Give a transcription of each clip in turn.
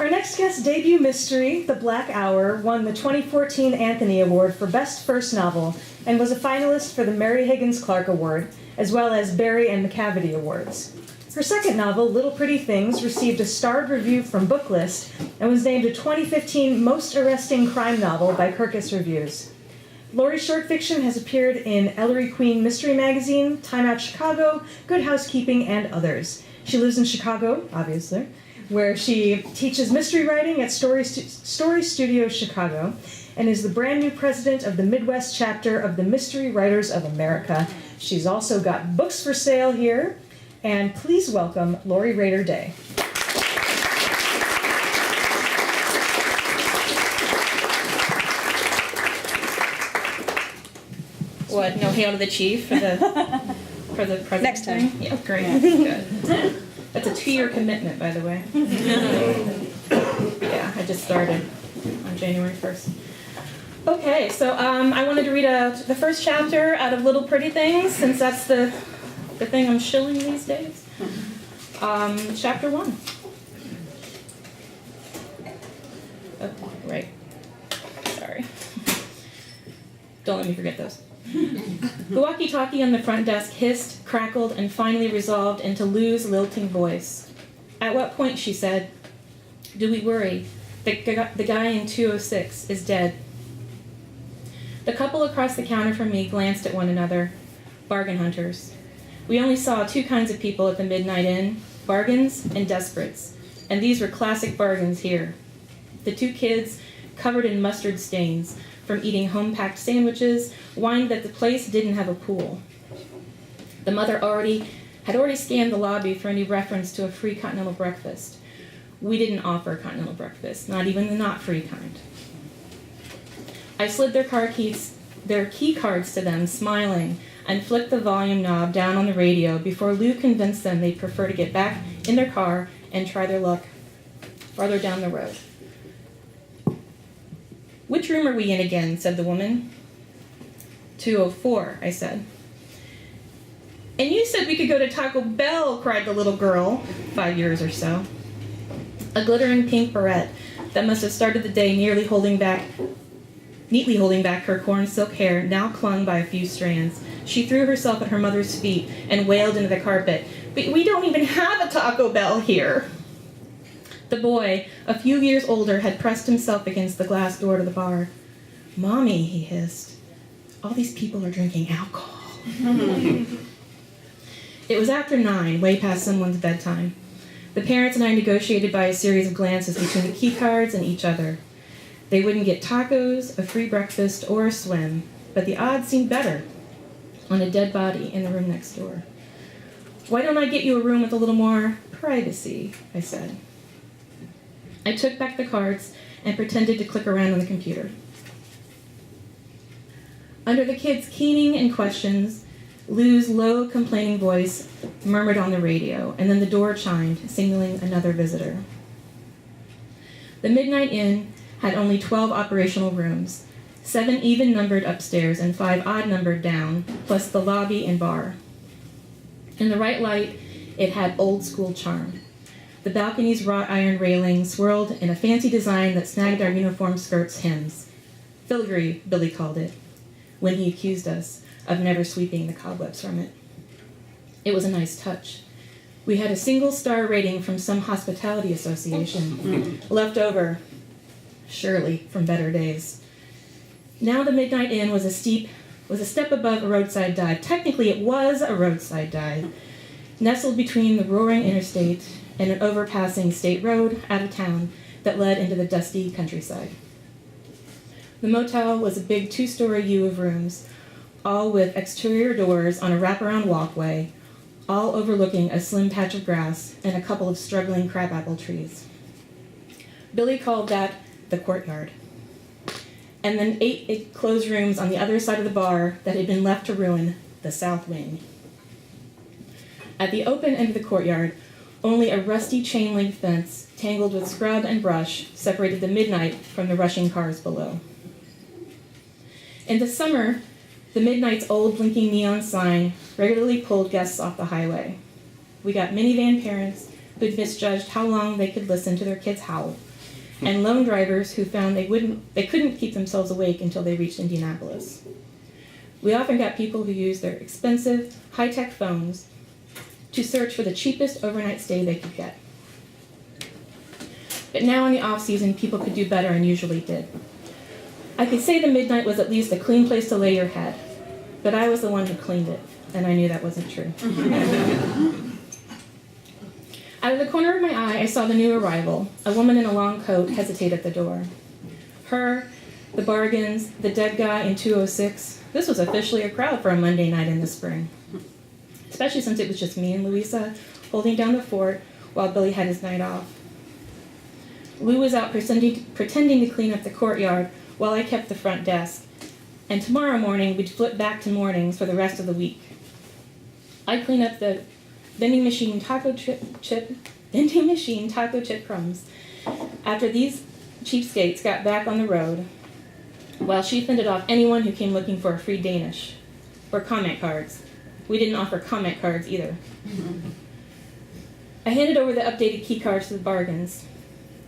Our next guest's debut mystery, The Black Hour, won the 2014 Anthony Award for Best First Novel and was a finalist for the Mary Higgins Clark Award, as well as Barry and McCavity Awards. Her second novel, Little Pretty Things, received a starred review from Booklist and was named a 2015 Most Arresting Crime Novel by Kirkus Reviews. Lori's short fiction has appeared in Ellery Queen Mystery Magazine, Time Out Chicago, Good Housekeeping, and others. She lives in Chicago, obviously, where she teaches mystery writing at Story Studio Chicago and is the brand new president of the Midwest chapter of the Mystery Writers of America. She's also got books for sale here, and please welcome Lori Rader-Day. What, no hail to the chief for the president? Next time. Yeah, great. Good. That's a 2-year commitment, by the way. Yeah, I just started on January 1st. Okay, so I wanted to read the first chapter out of Little Pretty Things, since that's the thing I'm shilling these days. Chapter 1. Oh, right. Sorry. Don't let me forget those. The walkie-talkie on the front desk hissed, crackled, and finally resolved into Lou's lilting voice. At what point, she said, do we worry? The guy in 206 is dead. The couple across the counter from me glanced at one another. Bargain hunters. We only saw 2 kinds of people at the Midnight Inn, bargains and desperates, and these were classic bargains here. The 2 kids, covered in mustard stains, from eating home-packed sandwiches, whined that the place didn't have a pool. The mother had already scanned the lobby for any reference to a free continental breakfast. We didn't offer continental breakfast, not even the not-free kind. I slid their key cards to them, smiling, and flicked the volume knob down on the radio before Lou convinced them they'd prefer to get back in their car and try their luck farther down the road. Which room are we in again? Said the woman. 204, I said. And you said we could go to Taco Bell, cried the little girl, 5 years or so. A glittering pink barrette that must have started the day neatly holding back her corn silk hair now clung by a few strands. She threw herself at her mother's feet and wailed into the carpet, "But we don't even have a Taco Bell here." The boy, a few years older, had pressed himself against the glass door to the bar. "Mommy," he hissed, "all these people are drinking alcohol." It was after 9, way past someone's bedtime. The parents and I negotiated by a series of glances between the key cards and each other. They wouldn't get tacos, a free breakfast, or a swim, but the odds seemed better on a dead body in the room next door. "Why don't I get you a room with a little more privacy?" I said. I took back the cards and pretended to click around on the computer. Under the kids' keening and questions, Lou's low, complaining voice murmured on the radio, and then the door chimed, signaling another visitor. The Midnight Inn had only 12 operational rooms, 7 even-numbered upstairs and 5 odd-numbered down, plus the lobby and bar. In the right light, it had old-school charm. The balcony's wrought iron railing swirled in a fancy design that snagged our uniform skirts' hems. Filigree, Billy called it, when he accused us of never sweeping the cobwebs from it. It was a nice touch. We had a single-star rating from some hospitality association, left over, surely, from better days. Now the Midnight Inn was a step above a roadside dive. Technically, it was a roadside dive, nestled between the roaring interstate and an overpassing state road out of town that led into the dusty countryside. The motel was a big 2-story U of rooms, all with exterior doors on a wraparound walkway, all overlooking a slim patch of grass and a couple of struggling crabapple trees. Billy called that the courtyard. And then 8 closed rooms on the other side of the bar that had been left to ruin, the south wing. At the open end of the courtyard, only a rusty chain-link fence, tangled with scrub and brush, separated the Midnight from the rushing cars below. In the summer, the Midnight's old blinking neon sign regularly pulled guests off the highway. We got minivan parents who'd misjudged how long they could listen to their kids howl, and lone drivers who found they couldn't keep themselves awake until they reached Indianapolis. We often got people who used their expensive, high-tech phones to search for the cheapest overnight stay they could get. But now in the off-season, people could do better and usually did. I could say the Midnight was at least a clean place to lay your head, but I was the one who cleaned it, and I knew that wasn't true. Out of the corner of my eye, I saw the new arrival, a woman in a long coat, hesitate at the door. Her, the Bargains, the dead guy in 206. This was officially a crowd for a Monday night in the spring, especially since it was just me and Louisa holding down the fort while Billy had his night off. Lou was out pretending to clean up the courtyard while I kept the front desk, and tomorrow morning we'd flip back to mornings for the rest of the week. I'd clean up the vending machine taco chip crumbs after these cheapskates got back on the road, while she fended off anyone who came looking for a free Danish or comment cards. We didn't offer comment cards either. I handed over the updated key cards to the Bargains.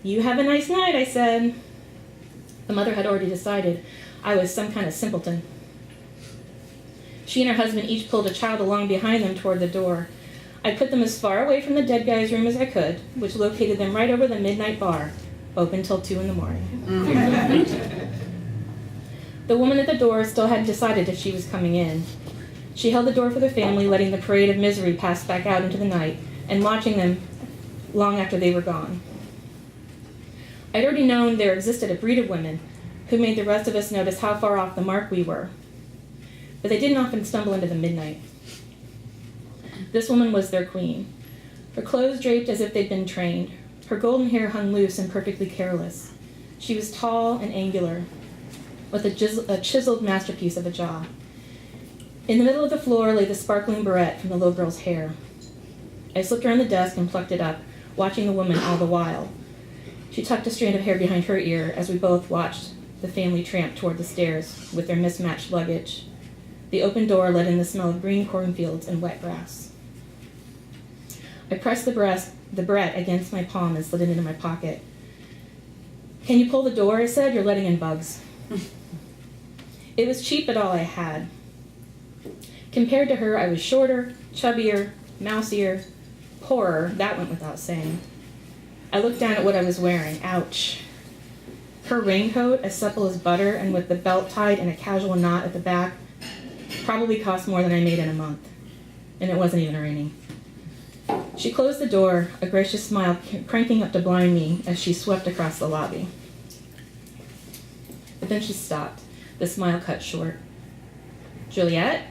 "You have a nice night," I said. The mother had already decided I was some kind of simpleton. She and her husband each pulled a child along behind them toward the door. I put them as far away from the dead guy's room as I could, which located them right over the midnight bar, open till 2 a.m. The woman at the door still hadn't decided if she was coming in. She held the door for the family, letting the parade of misery pass back out into the night, and watching them long after they were gone. I'd already known there existed a breed of women who made the rest of us notice how far off the mark we were, but they didn't often stumble into the midnight. This woman was their queen, her clothes draped as if they'd been trained, her golden hair hung loose and perfectly careless. She was tall and angular, with a chiseled masterpiece of a jaw. In the middle of the floor lay the sparkling barrette from the little girl's hair. I slipped her on the desk and plucked it up, watching the woman all the while. She tucked a strand of hair behind her ear as we both watched the family tramp toward the stairs with their mismatched luggage. The open door let in the smell of green cornfields and wet grass. I pressed the barrette against my palm and slid it into my pocket. "Can you pull the door?" I said. "You're letting in bugs." It was cheap, but all I had. Compared to her, I was shorter, chubbier, mousier, poorer. That went without saying. I looked down at what I was wearing. Ouch. Her raincoat, as supple as butter and with the belt tied in a casual knot at the back, probably cost more than I made in a month. And it wasn't even raining. She closed the door, a gracious smile cranking up to blind me as she swept across the lobby. But then she stopped, the smile cut short. "Juliet?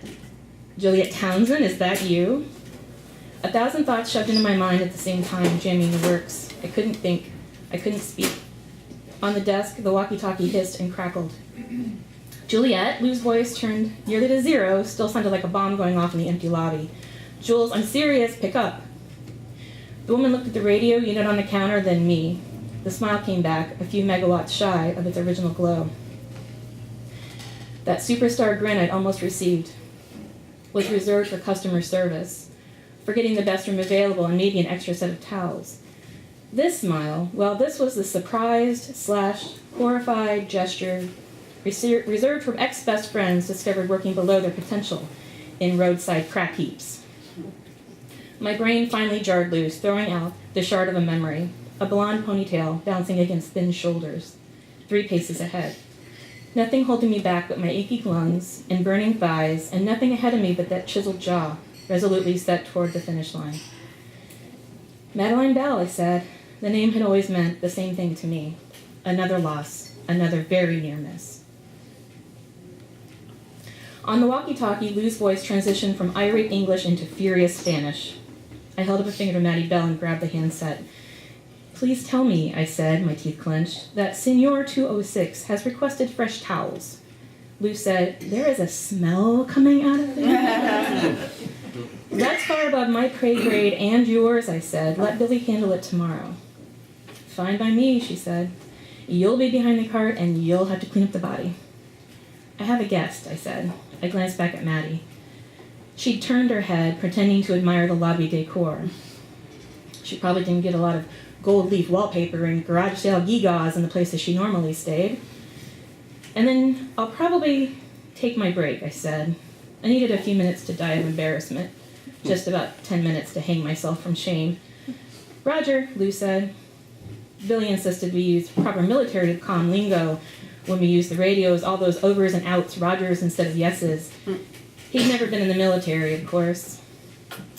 Juliet Townsend, is that you?" 1,000 thoughts shoved into my mind at the same time, jamming the works. I couldn't think. I couldn't speak. On the desk, the walkie-talkie hissed and crackled. "Juliet?" Lou's voice turned nearly to zero, still sounded like a bomb going off in the empty lobby. "Jules, I'm serious. Pick up." The woman looked at the radio unit on the counter, then me. The smile came back, a few megawatts shy of its original glow. That superstar grin I'd almost received was reserved for customer service, for getting the best room available and maybe an extra set of towels. This smile, well, this was the surprised/horrified gesture reserved for ex-best friends discovered working below their potential in roadside crack heaps. My brain finally jarred loose, throwing out the shard of a memory, a blonde ponytail bouncing against thin shoulders, 3 paces ahead. Nothing holding me back but my aching lungs and burning thighs, and nothing ahead of me but that chiseled jaw, resolutely set toward the finish line. "Madeline Bell," I said. The name had always meant the same thing to me. Another loss, another very near miss. On the walkie-talkie, Lou's voice transitioned from irate English into furious Spanish. I held up a finger to Maddie Bell and grabbed the handset. "Please tell me," I said, my teeth clenched, "that Senor 206 has requested fresh towels." Lou said, "There is a smell coming out of there." "That's far above my pay grade and yours," I said. "Let Billy handle it tomorrow." "Fine by me," she said. "You'll be behind the cart and you'll have to clean up the body." "I have a guest," I said. I glanced back at Maddie. She'd turned her head, pretending to admire the lobby decor. She probably didn't get a lot of gold leaf wallpaper and garage sale gewgaws in the places she normally stayed. And then I'll probably take my break, I said. I needed a few minutes to die of embarrassment, just about 10 minutes to hang myself from shame. Roger, Lou said. Billy insisted we use proper military comm lingo when we use the radios, all those overs and outs, Rogers instead of yeses. He'd never been in the military, of course.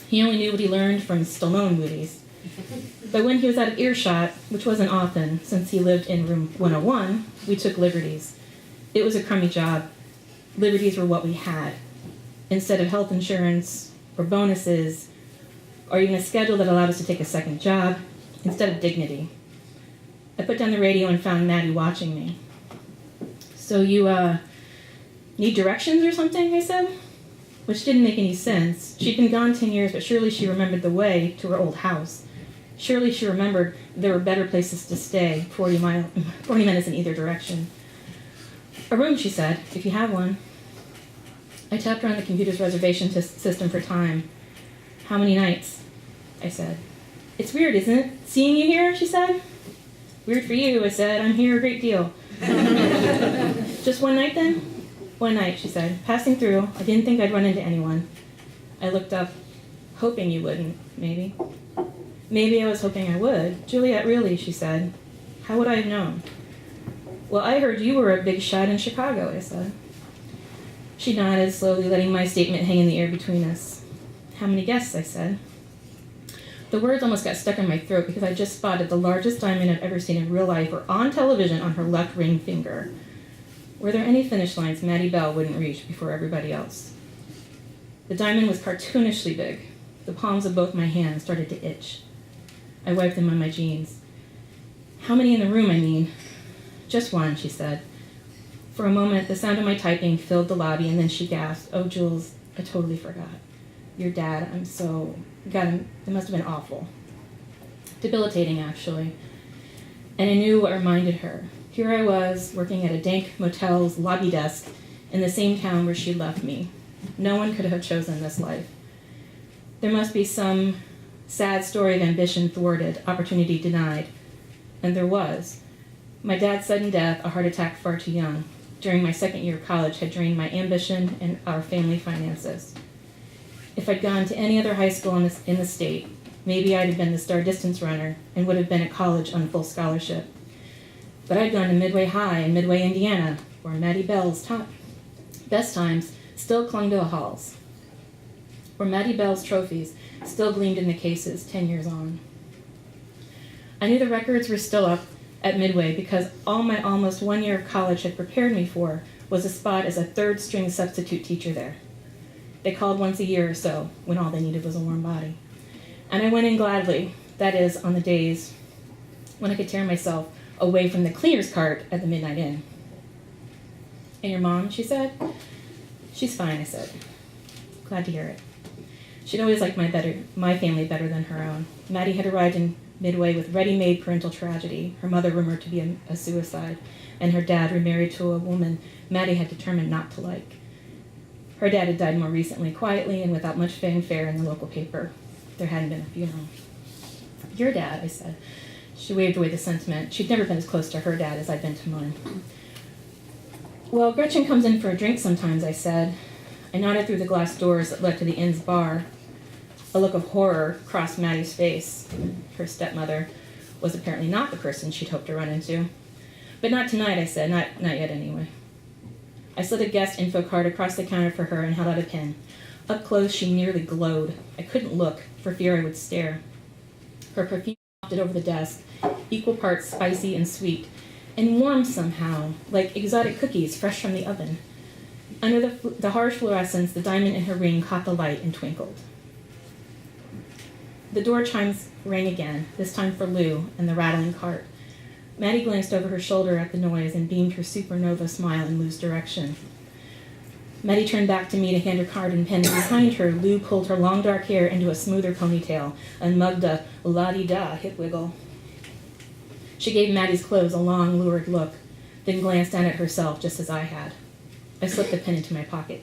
He only knew what he learned from Stallone movies. But when he was out of earshot, which wasn't often, since he lived in room 101, we took liberties. It was a crummy job. Liberties were what we had. Instead of health insurance, or bonuses, or even a schedule that allowed us to take a second job, instead of dignity. I put down the radio and found Maddie watching me. So you, need directions or something, I said? Which didn't make any sense. She'd been gone 10 years, but surely she remembered the way to her old house. Surely she remembered there were better places to stay, 40 minutes in either direction. A room, she said, if you have one. I tapped her on the computer's reservation system for time. How many nights? I said. It's weird, isn't it? Seeing you here, she said. Weird for you, I said. I'm here a great deal. Just one night then? One night, she said. Passing through, I didn't think I'd run into anyone. I looked up, hoping you wouldn't, maybe. Maybe I was hoping I would. Juliet, really, she said. How would I have known? Well, I heard you were a big shot in Chicago, I said. She nodded, slowly letting my statement hang in the air between us. How many guests, I said. The words almost got stuck in my throat because I just spotted the largest diamond I've ever seen in real life or on television on her left ring finger. Were there any finish lines Maddie Bell wouldn't reach before everybody else? The diamond was cartoonishly big. The palms of both my hands started to itch. I wiped them on my jeans. How many in the room, I mean? Just one, she said. For a moment, the sound of my typing filled the lobby, and then she gasped, Oh, Jules, I totally forgot. Your dad, I'm so... God, it must have been awful. Debilitating, actually. And I knew what reminded her. Here I was, working at a dank motel's lobby desk in the same town where she'd left me. No one could have chosen this life. There must be some sad story of ambition thwarted, opportunity denied. And there was. My dad's sudden death, a heart attack far too young, during my second year of college, had drained my ambition and our family finances. If I'd gone to any other high school in the state, maybe I'd have been the star distance runner and would have been at college on full scholarship. But I'd gone to Midway High in Midway, Indiana, where Maddie Bell's best times still clung to the halls, where Maddie Bell's trophies still gleamed in the cases 10 years on. I knew the records were still up at Midway because all my almost 1 year of college had prepared me for was a spot as a third-string substitute teacher there. They called once a year or so, when all they needed was a warm body. And I went in gladly, that is, on the days when I could tear myself away from the cleaner's cart at the Midnight Inn. And your mom, she said? She's fine, I said. Glad to hear it. She'd always liked my family better than her own. Maddie had arrived in Midway with ready-made parental tragedy, her mother rumored to be a suicide, and her dad remarried to a woman Maddie had determined not to like. Her dad had died more recently, quietly and without much fanfare in the local paper. There hadn't been a funeral. Your dad, I said. She waved away the sentiment. She'd never been as close to her dad as I'd been to mine. Well, Gretchen comes in for a drink sometimes, I said. I nodded through the glass doors that led to the inn's bar. A look of horror crossed Maddie's face. Her stepmother was apparently not the person she'd hoped to run into. But not tonight, I said. Not yet, anyway. I slid a guest info card across the counter for her and held out a pen. Up close, she nearly glowed. I couldn't look, for fear I would stare. Her perfume wafted over the desk, equal parts spicy and sweet, and warm somehow, like exotic cookies fresh from the oven. Under the harsh fluorescence, the diamond in her ring caught the light and twinkled. The door chimes rang again, this time for Lou and the rattling cart. Maddie glanced over her shoulder at the noise and beamed her supernova smile in Lou's direction. Maddie turned back to me to hand her card and pen, and behind her, Lou pulled her long dark hair into a smoother ponytail and mugged a la-di-da hip wiggle. She gave Maddie's clothes a long, lurid look, then glanced down at herself just as I had. I slipped the pen into my pocket.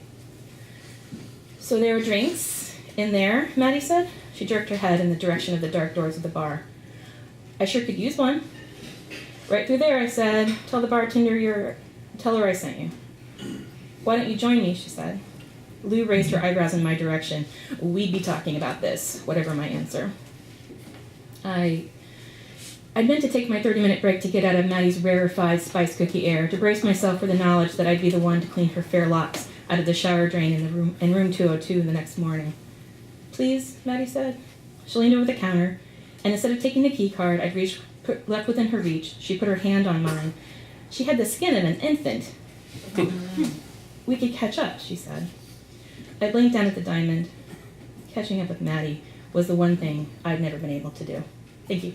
So there were drinks in there, Maddie said. She jerked her head in the direction of the dark doors of the bar. I sure could use one. Right through there, I said. Tell the bartender tell her I sent you. Why don't you join me, she said. Lou raised her eyebrows in my direction. We'd be talking about this, whatever my answer. I'd meant to take my 30-minute break to get out of Maddie's rarefied spice cookie air, to brace myself for the knowledge that I'd be the one to clean her fair locks out of the shower drain in room 202 the next morning. Please, Maddie said. She leaned over the counter, and instead of taking the key card left within her reach, she put her hand on mine. She had the skin of an infant. We could catch up, she said. I blinked down at the diamond. Catching up with Maddie was the one thing I'd never been able to do. Thank you.